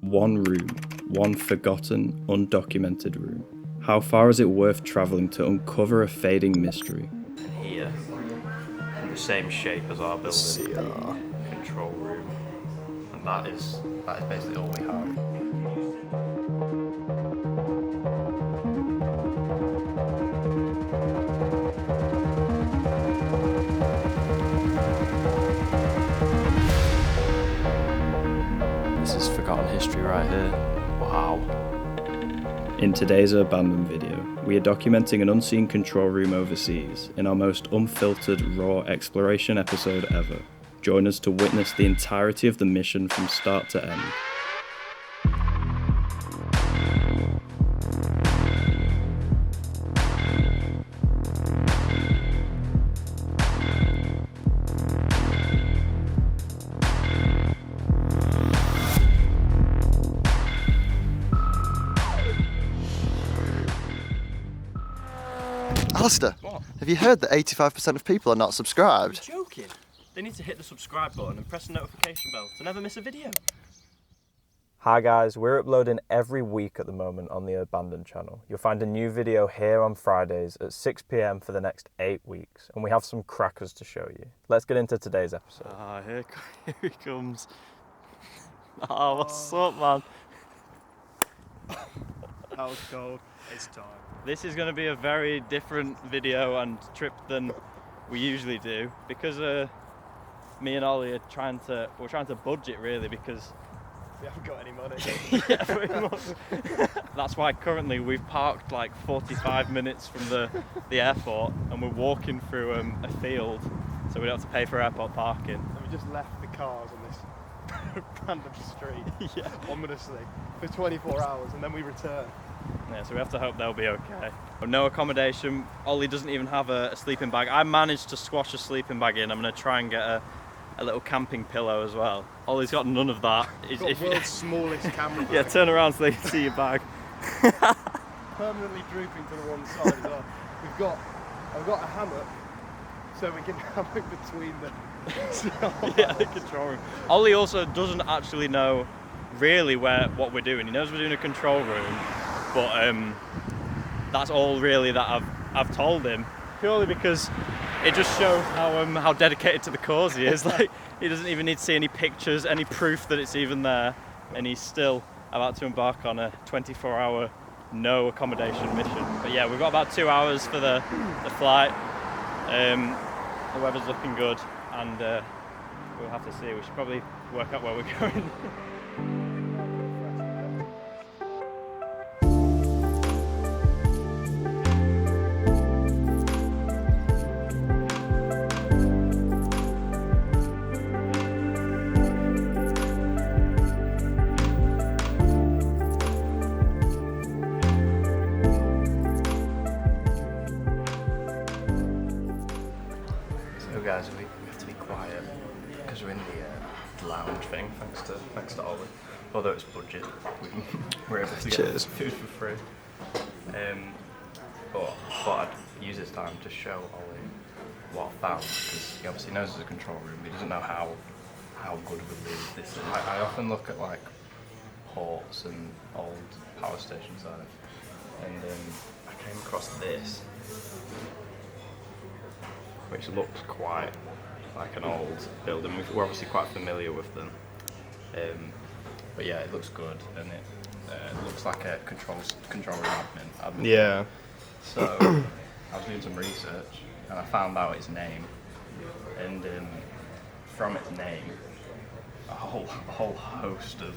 One room, one forgotten, undocumented room. How far is it worth travelling to uncover a fading mystery? Here, in the same shape as our building, control room, and that is basically all we have. This is forgotten history right here. Wow. In today's Urbandoned video, we are documenting an unseen control room overseas in our most unfiltered, raw exploration episode ever. Join us to witness the entirety of the mission from start to end. Alistair, What? have you heard that 85% of people are not subscribed? You're joking? They need to hit the subscribe button and press the notification bell to never miss a video. Hi guys, we're uploading every week at the moment on the Urbandoned channel. You'll find a new video here on Fridays at 6 PM for the next 8 weeks, and we have some crackers to show you. Let's get into today's episode. Here he comes. Oh, what's up, man? That was cold. It's time. This is going to be a very different video and trip than we usually do because me and Ollie are trying to budget really because We haven't got any money. yeah, pretty much. That's why currently we've parked like 45 minutes from the airport and we're walking through a field so we don't have to pay for airport parking. And we just left the cars on this random street, Yeah. ominously, for 24 hours, and then we return. Yeah, so we have to hope they'll be okay. No accommodation. Ollie doesn't even have a sleeping bag. I managed to squash a sleeping bag in. I'm going to try and get a little camping pillow as well. Ollie's got none of that. We've got the world's smallest camera bag. Yeah, turn around so they can see your bag. Permanently drooping to the one side as well. I've got a hammock, so we can hammock between the Yeah, the control room. Ollie also doesn't actually know really what we're doing. He knows we're doing a control room, but that's all really that I've told him, purely because it just shows how dedicated to the cause he is. Like, he doesn't even need to see any pictures, any proof that it's even there, and he's still about to embark on a 24-hour no accommodation mission. But yeah, we've got about 2 hours for the flight. The weather's looking good, and we'll have to see. We should probably work out where we're going. So guys, we have to be quiet because we're in the lounge thing, thanks to Ollie. Although it's budget, we're able to get food for free. But I thought I'd use this time to show Ollie what I found, because he obviously knows it's a control room, but he doesn't know how good of a lead this is. I often look at like ports and old power stations and I came across this, which looks quite like an old building. We're obviously quite familiar with them, but yeah, it looks good, and it looks like a control room admin. Yeah. So I was doing some research and I found out its name, and from its name, a whole host of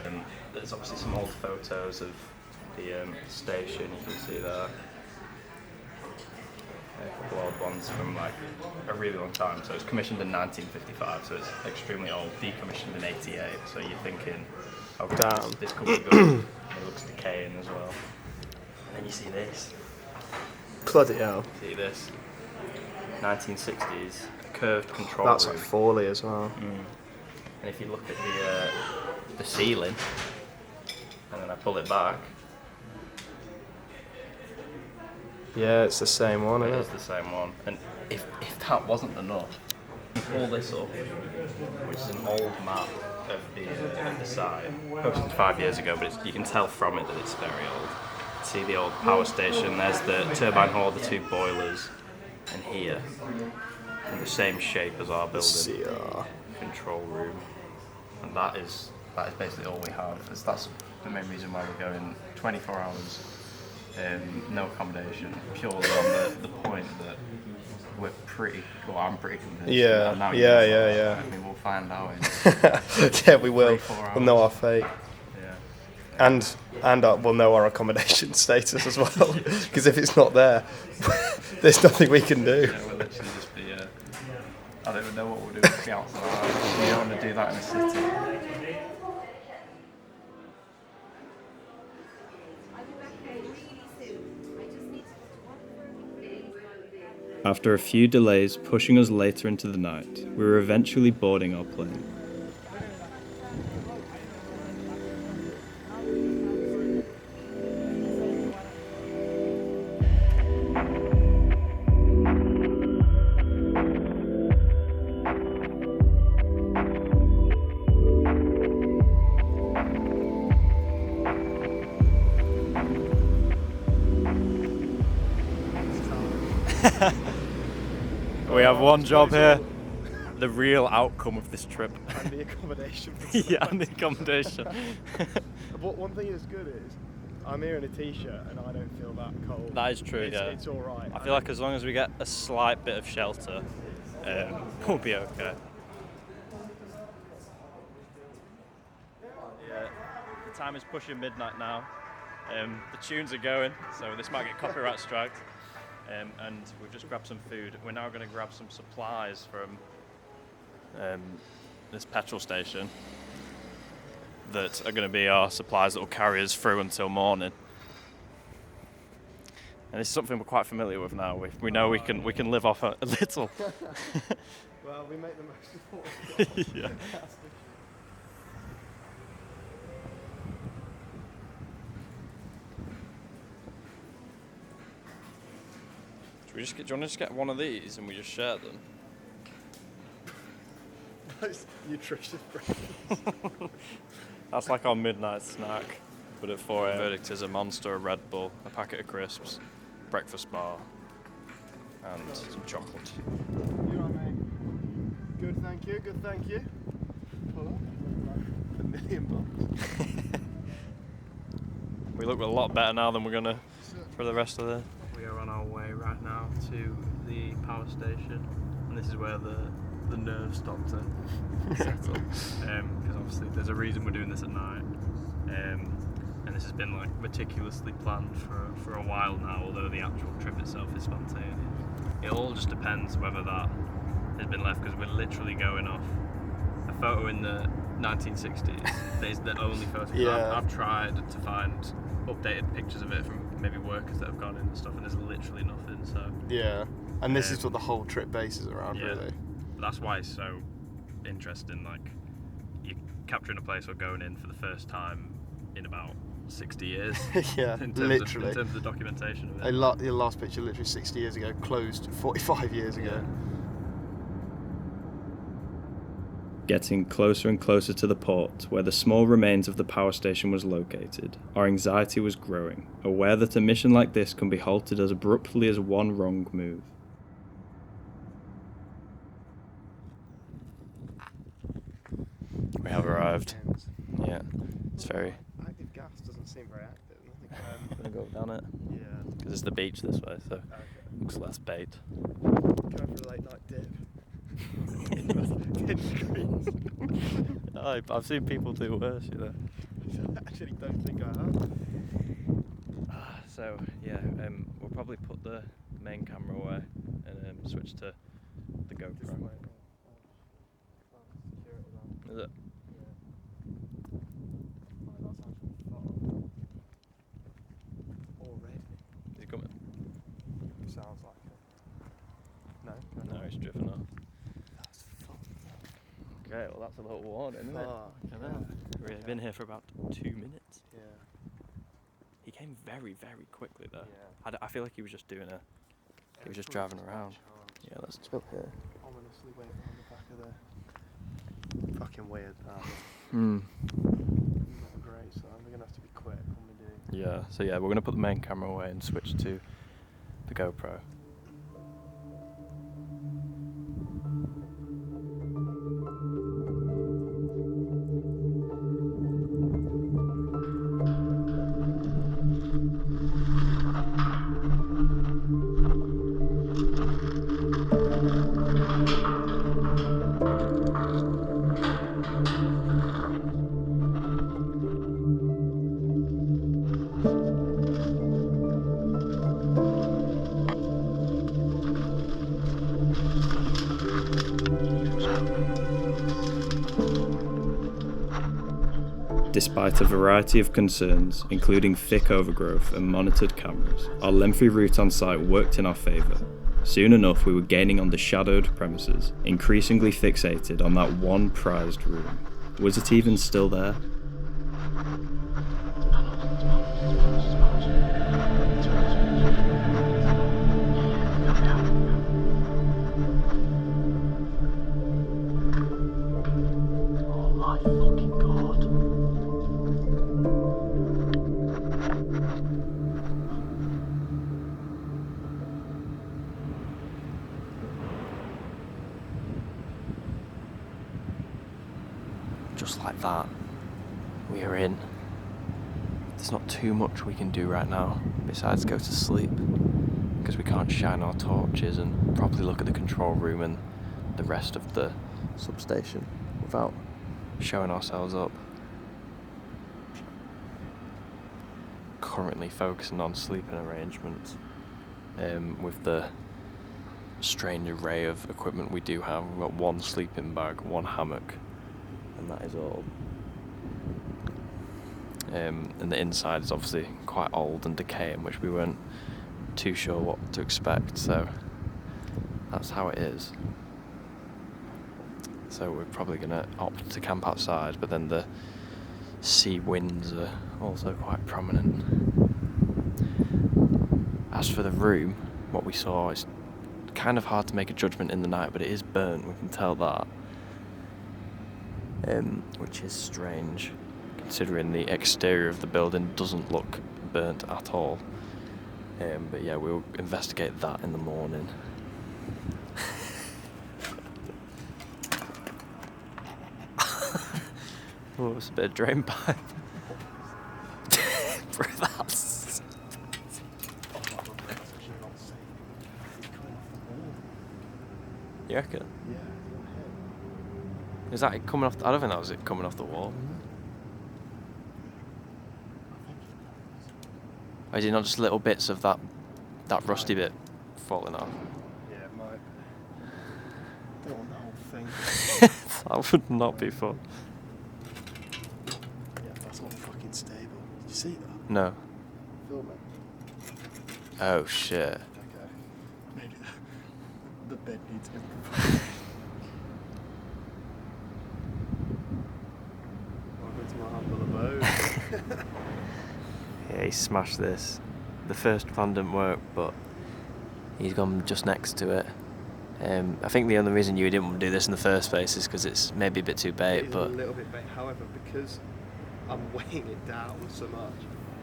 and there's obviously some old photos of the station. You can see there. A couple old ones from like a really long time. So it was commissioned in 1955, so it's extremely old, decommissioned in 88. So you're thinking, okay, this could be good. It looks decaying as well. And then you see this. Bloody hell. See this? 1960s, curved control That's room. like Foley as well. And if you look at the ceiling, and then I pull it back, Yeah, it's the same one, it isn't is it? the same one. And if that wasn't enough, pull this up, which is an old map of the site, posted 5 years ago, but you can tell from it that it's very old. See the old power station, there's the turbine hall, the 2 boilers, and here, in the same shape as our building, control room. And that is basically all we have. That's the main reason why we're going 24 hours, no accommodation, purely on the point that we're pretty, well, I'm pretty convinced. Yeah, now yeah. I mean, we'll find out in Yeah, we will. 3-4 hours. We'll know our fate. Yeah. And we'll know our accommodation status as well. Because if it's not there, there's nothing we can do. Yeah, we'll literally just be, I don't even know what we'll do with the outside. You don't want to do that in a city. After a few delays pushing us later into the night, we were eventually boarding our plane. We have one job here, the real outcome of this trip. And the accommodation. Yeah, and the accommodation. But one thing that's good is, I'm here in a t-shirt and I don't feel that cold. That is true, yeah. It's alright. I feel like as long as we get a slight bit of shelter, we'll be okay. Yeah, the time is pushing midnight now. The tunes are going, so this might get copyright striked. And we've just grabbed some food. We're now going to grab some supplies from this petrol station that are going to be our supplies that will carry us through until morning. And this is something we're quite familiar with now. We know we can live off a little. Well, we make the most of it. Yeah. Do you want to just get one of these and we just share them? Nice nutritious breakfast. That's like our midnight snack, but at 4 a.m. Verdict is a Monster, a Red Bull, a packet of crisps, breakfast bar, and some chocolate. You alright, mate? Good, thank you. Good, thank you. Pull up. $1 million. We look a lot better now than we're gonna for the rest of the. We are on our way right now to the power station, and this is where the nerves stop to settle. Because obviously there's a reason we're doing this at night, and this has been like meticulously planned for a while now. Although the actual trip itself is spontaneous, it all just depends whether that has been left. Because we're literally going off a photo in the 1960s. That is the only photo. Yeah. I've tried to find updated pictures of it from maybe workers that have gone in and stuff, and there's literally nothing. So Yeah. And this is what the whole trip bases around, yeah. really. That's why it's so interesting. Like, you're capturing a place or going in for the first time in about 60 years. Yeah, in literally. In terms of the documentation of it. Your last picture, literally 60 years ago, closed 45 years ago. Getting closer and closer to the port, where the small remains of the power station was located, our anxiety was growing, aware that a mission like this can be halted as abruptly as one wrong move. We have arrived. Yeah, it's very... Active gas doesn't seem very active. I'm gonna go down it, Yeah. because it's the beach this way, so Okay. looks less bait. Going for a late night dip. 10 degrees. I've seen people do worse, you know. I actually don't think I have. So yeah, we'll probably put the main camera away and switch to the GoPro. Is it? Already. Is he coming? Sounds like it. No? No, he's driven off. That's fun. Okay, well that's a little warning, isn't it? We've been here for about 2 minutes. Yeah. He came very, very quickly though. Yeah. I feel like he was just doing he was just driving around. Yeah, let's chill here. Ominously wait on the back of the fucking weird. Hmm. Not great, so we're gonna have to be quick when we do. Yeah, so yeah, we're going to put the main camera away and switch to the GoPro. Despite a variety of concerns, including thick overgrowth and monitored cameras, our lengthy route on site worked in our favour. Soon enough we were gaining on the shadowed premises, increasingly fixated on that one prized room. Was it even still there? Oh my fucking god. Just like that, we are in. There's not too much we can do right now besides go to sleep, because we can't shine our torches and properly look at the control room and the rest of the substation without showing ourselves up. Currently focusing on sleeping arrangements with the strange array of equipment we do have. We've got one sleeping bag, one hammock, and that is all. And the inside is obviously quite old and decaying, which we weren't too sure what to expect, so that's how it is. So we're probably going to opt to camp outside, but then the sea winds are also quite prominent. As for the room, what we saw is kind of hard to make a judgment in the night, but it is burnt, we can tell that. Which is strange, considering the exterior of the building doesn't look burnt at all. But yeah, we'll investigate that in the morning. Oh, it's a bit of drain pipe. Bro, that's... You reckon? Yeah. Is that it coming off? I don't think that was it coming off the wall. Or is it not just little bits of that rusty bit falling off? Yeah, it might. Don't want the whole thing. That would not be fun. Yeah, that's not fucking stable. Did you see that? No. Film it. Oh shit. Okay. Maybe the bed needs improvement. Welcome to my humble abode. Yeah, he smashed this. The first plan didn't work, but he's gone just next to it. I think the only reason you didn't want to do this in the first place is because it's maybe a bit too bait, It is but a little bit bait. However, because I'm weighing it down so much,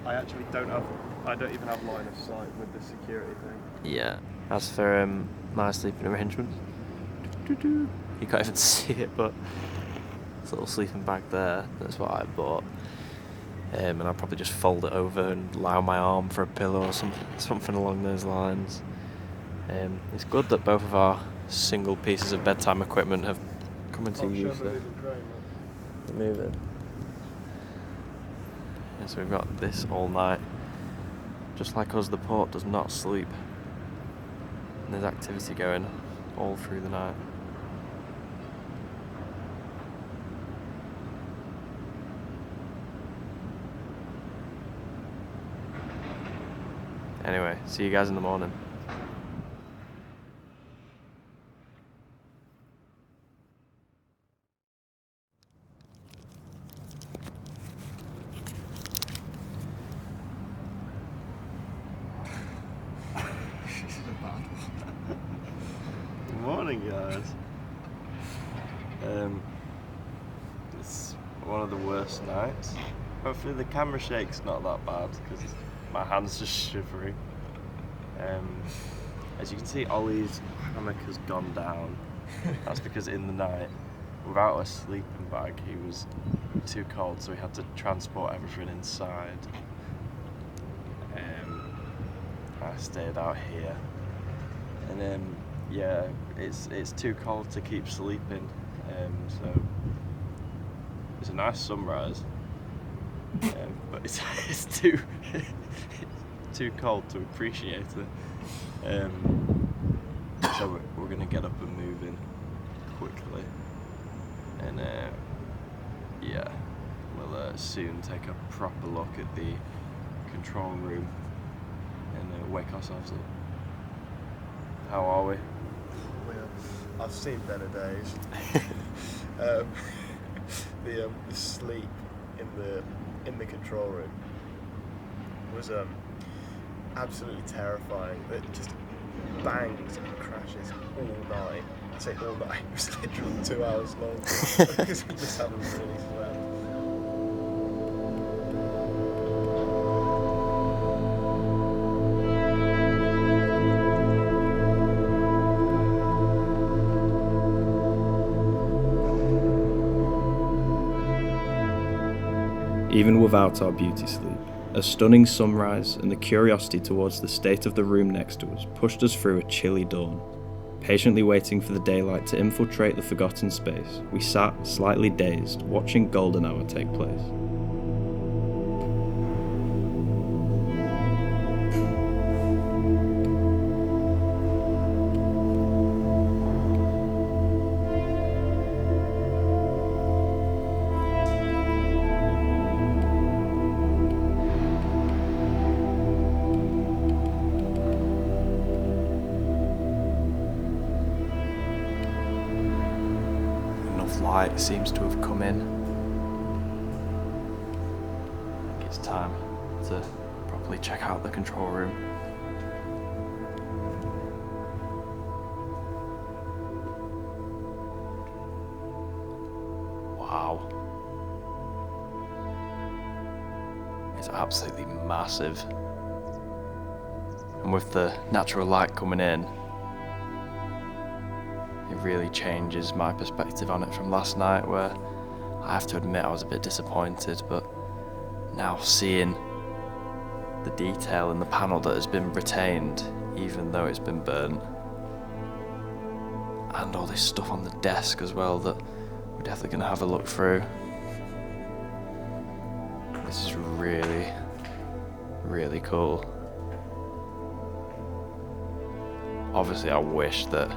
I actually don't even have line of sight with the security thing. yeah. As for my sleeping arrangements, you can't even see it, but it's a little sleeping bag there. That's what I bought. And I'll probably just fold it over and lie on my arm for a pillow or something along those lines. It's good that both of our single pieces of bedtime equipment have come into use. Move it. Yeah, so we've got this all night. Just like us, the port does not sleep. And there's activity going all through the night. Anyway, see you guys in the morning. Good morning, guys. It's one most nights. Hopefully the camera shake's not that bad because my hand's just shivering. As you can see, Ollie's hammock has gone down. That's because in the night, without a sleeping bag, he was too cold, so we had to transport everything inside. I stayed out here, and yeah, it's too cold to keep sleeping. So it's a nice sunrise, but it's too too cold to appreciate it. So we're gonna get up and move in quickly, and yeah, we'll soon take a proper look at the control room and wake ourselves up. How are we? I've seen better days. The sleep in the control room was absolutely terrifying. It just bangs and crashes all night. I say all night, it was literally 2 hours long because we just haven't really slept. Even without our beauty sleep, a stunning sunrise and the curiosity towards the state of the room next to us pushed us through a chilly dawn. Patiently waiting for the daylight to infiltrate the forgotten space, we sat, slightly dazed, watching golden hour take place. Light seems to have come in. I think it's time to properly check out the control room. Wow. It's absolutely massive. And with the natural light coming in, it really changes my perspective on it from last night, where I have to admit I was a bit disappointed, but now seeing the detail in the panel that has been retained, even though it's been burnt, and all this stuff on the desk as well that we're definitely going to have a look through. This is really, really cool. Obviously I wish that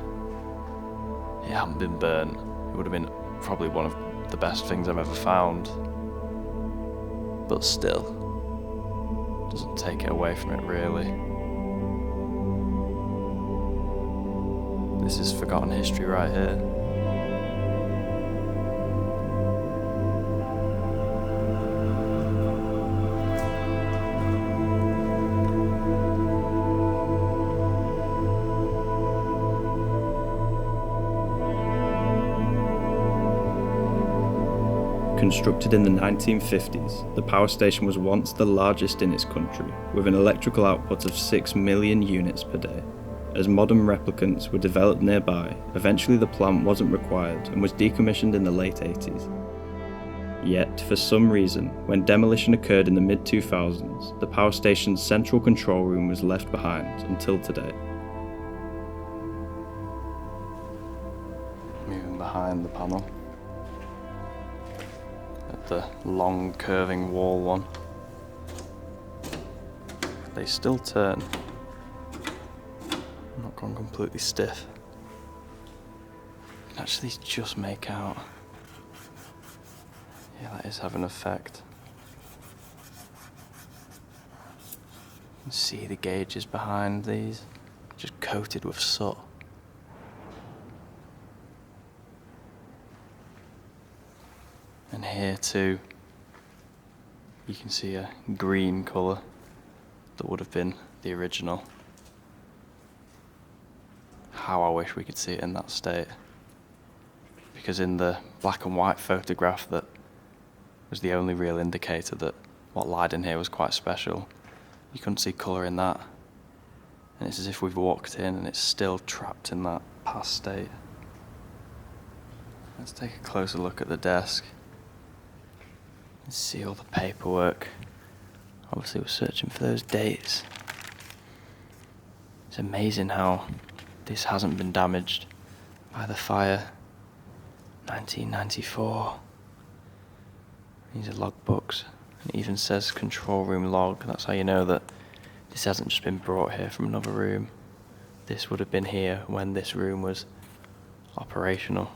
it hadn't been burnt. It would have been probably one of the best things I've ever found. But still, doesn't take it away from it really. This is forgotten history right here. Constructed in the 1950s, the power station was once the largest in its country, with an electrical output of 6 million units per day. As modern replicants were developed nearby, eventually the plant wasn't required and was decommissioned in the late 80s. Yet, for some reason, when demolition occurred in the mid-2000s, the power station's central control room was left behind until today. Moving behind the panel. The long curving wall one. They still turn. Not gone completely stiff. You can actually just make out. Yeah, that is having an effect. You can see the gauges behind these, just coated with soot. And here too, you can see a green colour that would have been the original. How I wish we could see it in that state. Because in the black and white photograph that was the only real indicator that what lied in here was quite special. You couldn't see colour in that. And it's as if we've walked in and it's still trapped in that past state. Let's take a closer look at the desk. And see all the paperwork. Obviously we're searching for those dates. It's amazing how this hasn't been damaged by the fire. 1994. These are logbooks. It even says control room log. That's how you know that this hasn't just been brought here from another room. This would have been here when this room was operational.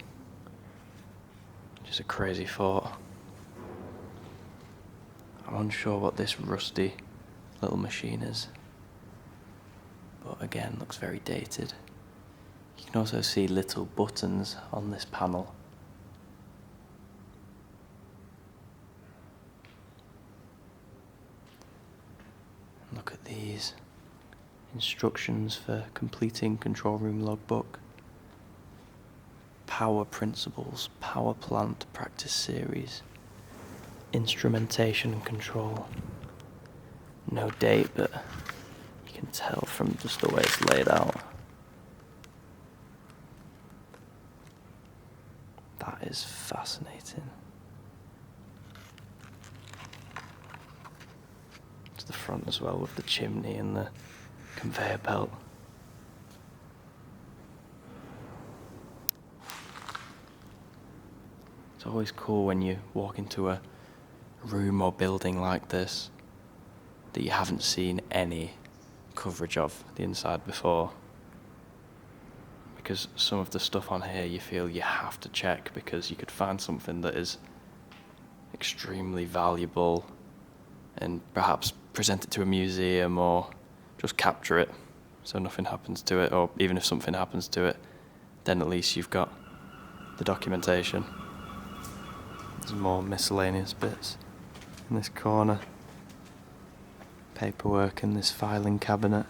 Just a crazy thought. I'm unsure what this rusty little machine is. But again, looks very dated. You can also see little buttons on this panel. Look at these instructions for completing control room logbook. Power principles, power plant practice series, instrumentation and control. No date, but you can tell from just the way it's laid out. That is fascinating. To the front as well with the chimney and the conveyor belt. It's always cool when you walk into a room or building like this that you haven't seen any coverage of the inside before. Because some of the stuff on here you feel you have to check because you could find something that is extremely valuable and perhaps present it to a museum or just capture it so nothing happens to it, or even if something happens to it, then at least you've got the documentation. There's more miscellaneous bits in this corner. Paperwork in this filing cabinet.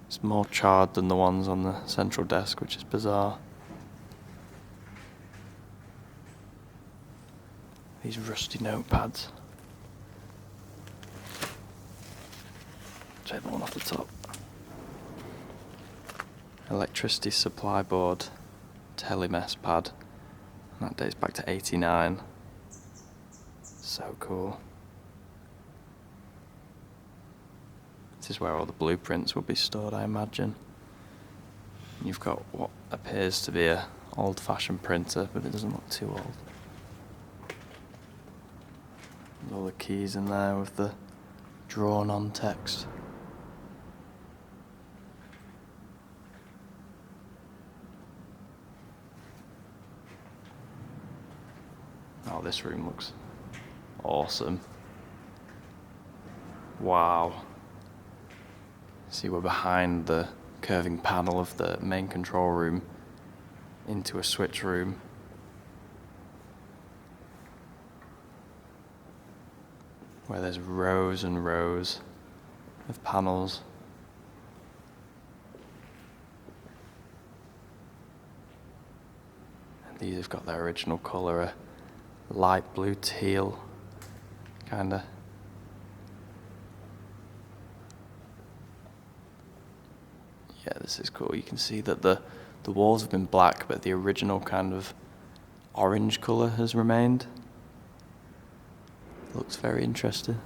It's more charred than the ones on the central desk, which is bizarre. These rusty notepads. Take the one off the top. Electricity supply board, telemess pad. And that dates back to '89. So cool. This is where all the blueprints will be stored, I imagine. You've got what appears to be a old-fashioned printer, but it doesn't look too old. There's all the keys in there with the drawn-on text. Oh, this room looks awesome. Wow. See, we're behind the curving panel of the main control room into a switch room. Where there's rows and rows of panels. And these have got their original colour, a light blue teal, kinda. Yeah, this is cool. You can see that the walls have been black, but the original kind of orange colour has remained. Looks very interesting.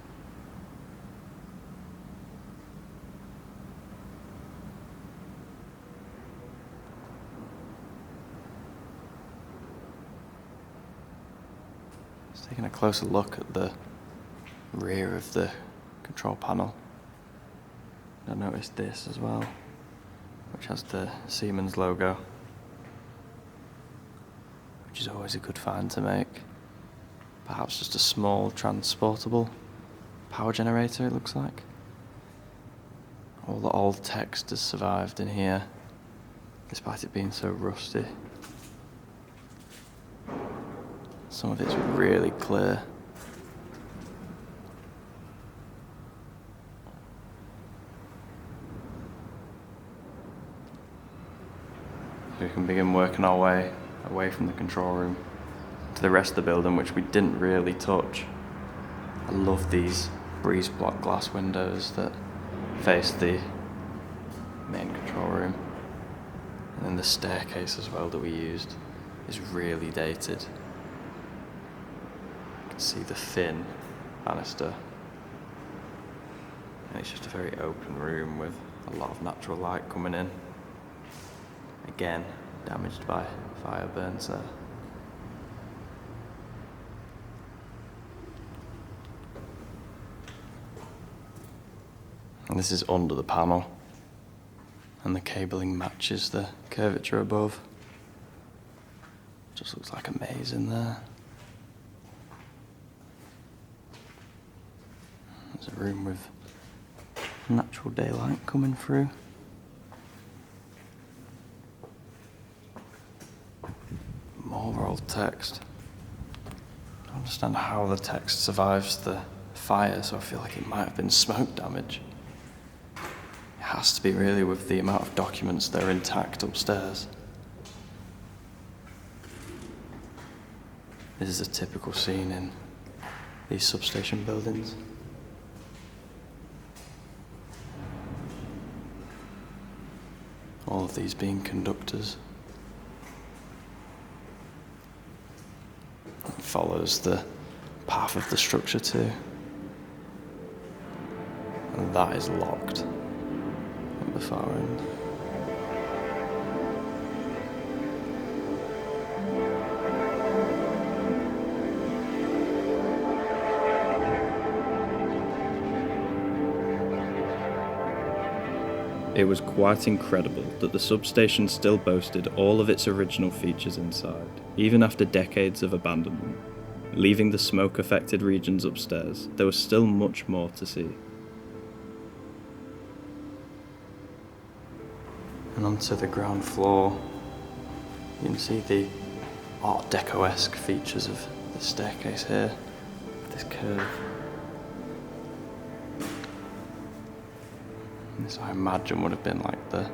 Just taking a closer look at the rear of the control panel. I noticed this as well, which has the Siemens logo, which is always a good find to make. Perhaps just a small transportable power generator, it looks like. All the old text has survived in here, despite it being so rusty. Some of it's really clear. We can begin working our way away from the control room to to the rest of the building, which we didn't really touch. I love these breeze block glass windows that face the main control room. And then the staircase as well that we used is really dated. You can see the thin banister. And it's just a very open room with a lot of natural light coming in. Again, damaged by fire burns there. And this is under the panel, and the cabling matches the curvature above. Just looks like a maze in there. There's a room with natural daylight coming through. More old text. I don't understand how the text survives the fire, so I feel like it might have been smoke damage. It has to be, really, with the amount of documents that are intact upstairs. This is a typical scene in these substation buildings. All of these being conductors. It follows the path of the structure too. And that is locked at the far end. It was quite incredible that the substation still boasted all of its original features inside, even after decades of abandonment. Leaving the smoke-affected regions upstairs, there was still much more to see. And onto the ground floor, you can see the Art Deco-esque features of the staircase here, this curve. And this, I imagine, would have been like the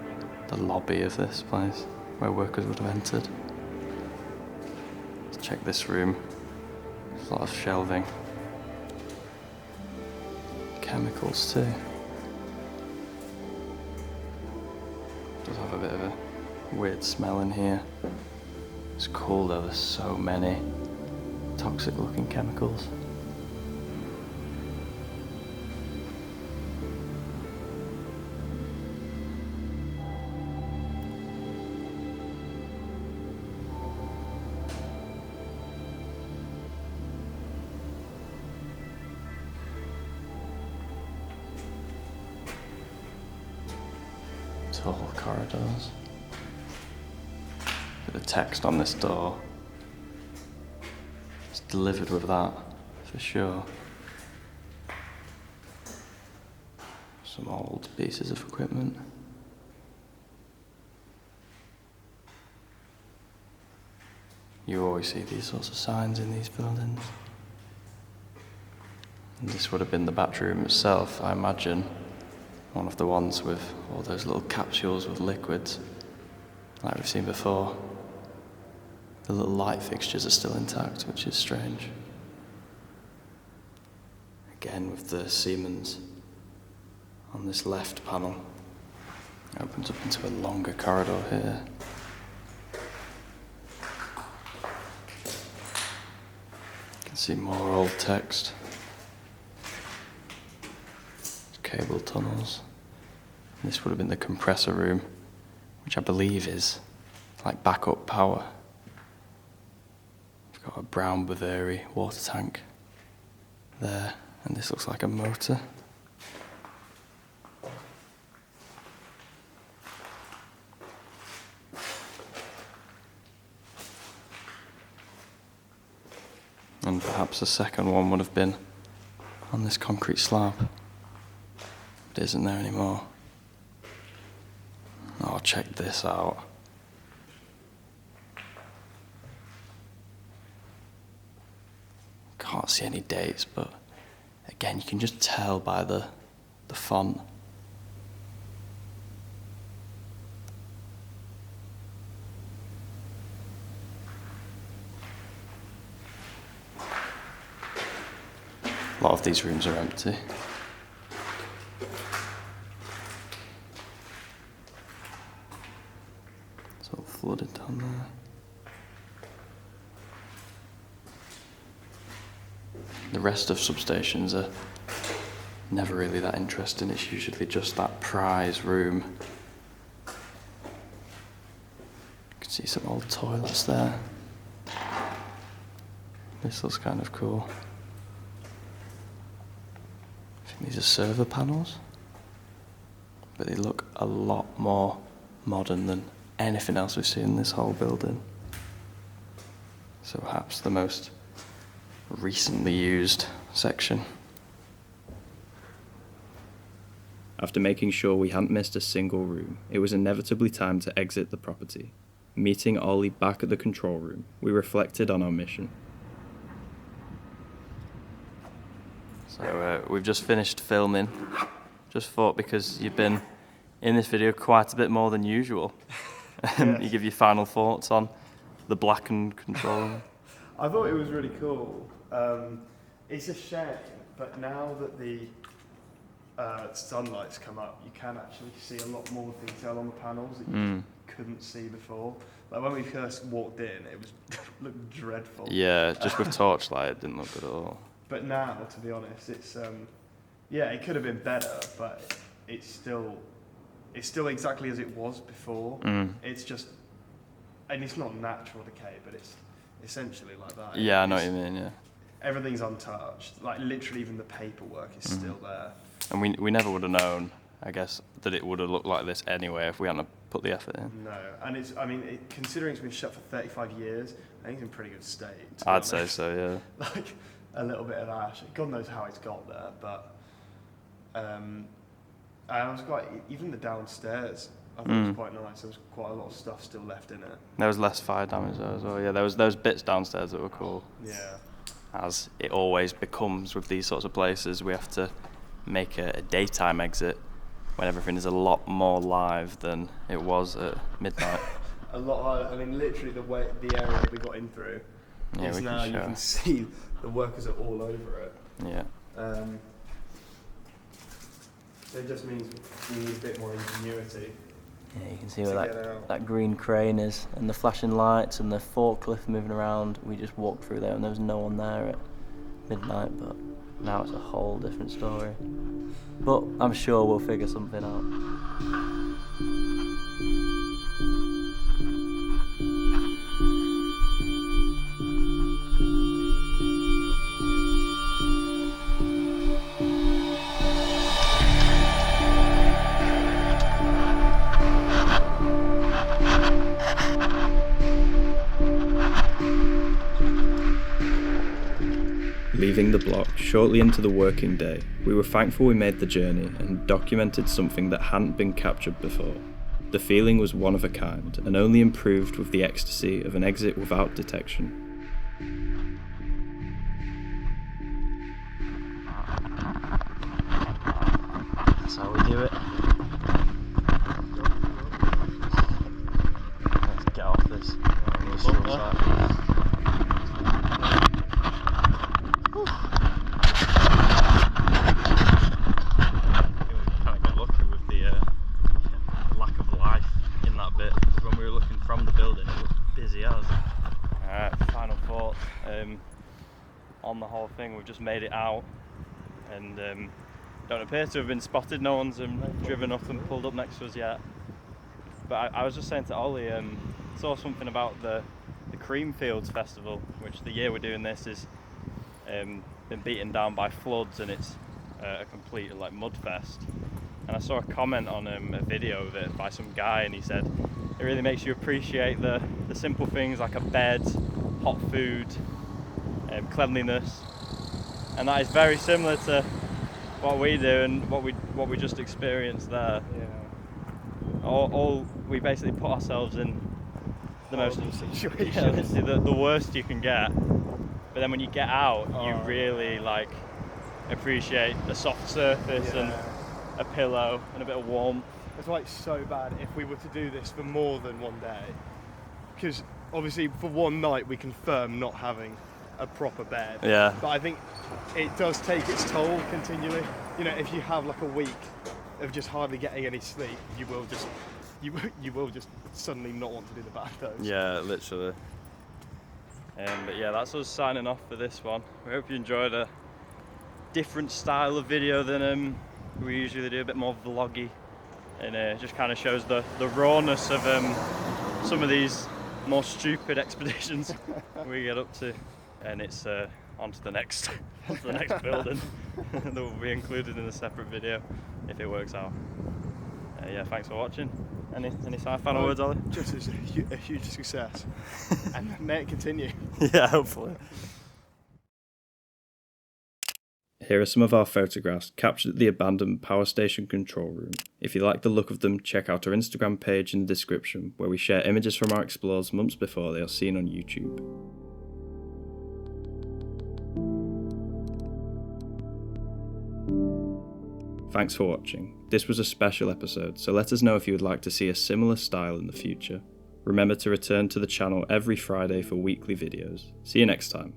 lobby of this place, where workers would have entered. Let's check this room. There's a lot of shelving. Chemicals too. Does have a bit of a weird smell in here. It's cool though, there's so many toxic looking chemicals. Tall corridors. The text on this door, it's delivered with that, for sure. Some old pieces of equipment. You always see these sorts of signs in these buildings. And this would have been the battery room itself, I imagine. One of the ones with all those little capsules with liquids, like we've seen before. The little light fixtures are still intact, which is strange. Again with the Siemens on this left panel. It opens up into a longer corridor here. You can see more old text. Cable tunnels. This would have been the compressor room, which I believe is like backup power. We've got a brown Bavary water tank there, and this looks like a motor. And perhaps the second one would have been on this concrete slab. It isn't there anymore. Oh, check this out. Can't see any dates, but again, you can just tell by the font. lot of these rooms are empty. It's all flooded down there. The rest of substations are never really that interesting. It's usually just that prize room. You can see some old toilets there. This looks kind of cool. I think these are server panels, but they look a lot more modern than anything else we've seen in this whole building. So perhaps the most recently used section. After making sure we hadn't missed a single room, it was inevitably time to exit the property. Meeting Ollie back at the control room, we reflected on our mission. So we've just finished filming. Just thought, because you've been in this video quite a bit more than usual, Yes. you give your final thoughts on the blackened control room. I thought it was really cool. It's a shame, but now that the sunlight's come up, you can actually see a lot more detail on the panels that you couldn't see before. Like when we first walked in, it was looked dreadful. Yeah, just with torchlight, it didn't look good at all. But now, to be honest, it's yeah, it could have been better, but it's still exactly as it was before. It's just, and it's not natural decay, but it's essentially like that. Yeah, I know what you mean, yeah. Everything's untouched. Like literally, even the paperwork is still there. And we never would have known, I guess, that it would have looked like this anyway if we hadn't put the effort in. No, and it's, I mean, considering it's been shut for 35 years, I think it's in pretty good state. I'd say so, yeah. Like a little bit of ash. God knows how it's got there, but I was quite, even the downstairs, I thought it was quite nice. There was quite a lot of stuff still left in it. There was less fire damage there as well. Yeah, there was those bits downstairs that were cool. Yeah. As it always becomes with these sorts of places, we have to make a daytime exit when everything is a lot more live than it was at midnight. A lot higher. I mean, literally the area that we got in through. Yeah, is we now can you show. can see the workers are all over it. Yeah. So it just means we need a bit more ingenuity. Yeah, you can see To where get out. that green crane is, and the flashing lights and the forklift moving around. We just walked through there and there was no one there at midnight, but now it's a whole different story. But I'm sure we'll figure something out. Leaving the block shortly into the working day, we were thankful we made the journey and documented something that hadn't been captured before. The feeling was one of a kind and only improved with the ecstasy of an exit without detection. That's how we do it. Let's get off this. Can't get lucky with the lack of life in that bit. When we were looking from the building, it looked busy as. Alright, final thoughts on the whole thing. We've just made it out and don't appear to have been spotted. No one's driven up and pulled up next to us yet. But I was just saying to Ollie, saw something about the Creamfields Festival, which the year we're doing this is been beaten down by floods, and it's a complete like mud fest. And I saw a comment on a video of it by some guy, and he said it really makes you appreciate the simple things like a bed, hot food, cleanliness, and that is very similar to what we do and what we just experienced there. Yeah. All we basically put ourselves in the most situation. yeah, literally the worst you can get. But then when you get out, you really like appreciate a soft surface and a pillow and a bit of warmth. It's like so bad if we were to do this for more than one day, because obviously for one night we confirm not having a proper bed. Yeah. But I think it does take its toll continually. You know, if you have like a week of just hardly getting any sleep, you will just suddenly not want to do the bandos. Yeah, literally. But yeah, that's us signing off for this one. We hope you enjoyed a different style of video than we usually do, a bit more vloggy, and it just kind of shows the rawness of some of these more stupid expeditions we get up to. And it's on to the next building that will be included in a separate video if it works out. Yeah, thanks for watching. Any final words, Ollie? Just as a huge success, and may it continue. Yeah, hopefully. Here are some of our photographs captured at the abandoned power station control room. If you like the look of them, check out our Instagram page in the description, where we share images from our explores months before they are seen on YouTube. Thanks for watching. This was a special episode, so let us know if you would like to see a similar style in the future. Remember to return to the channel every Friday for weekly videos. See you next time.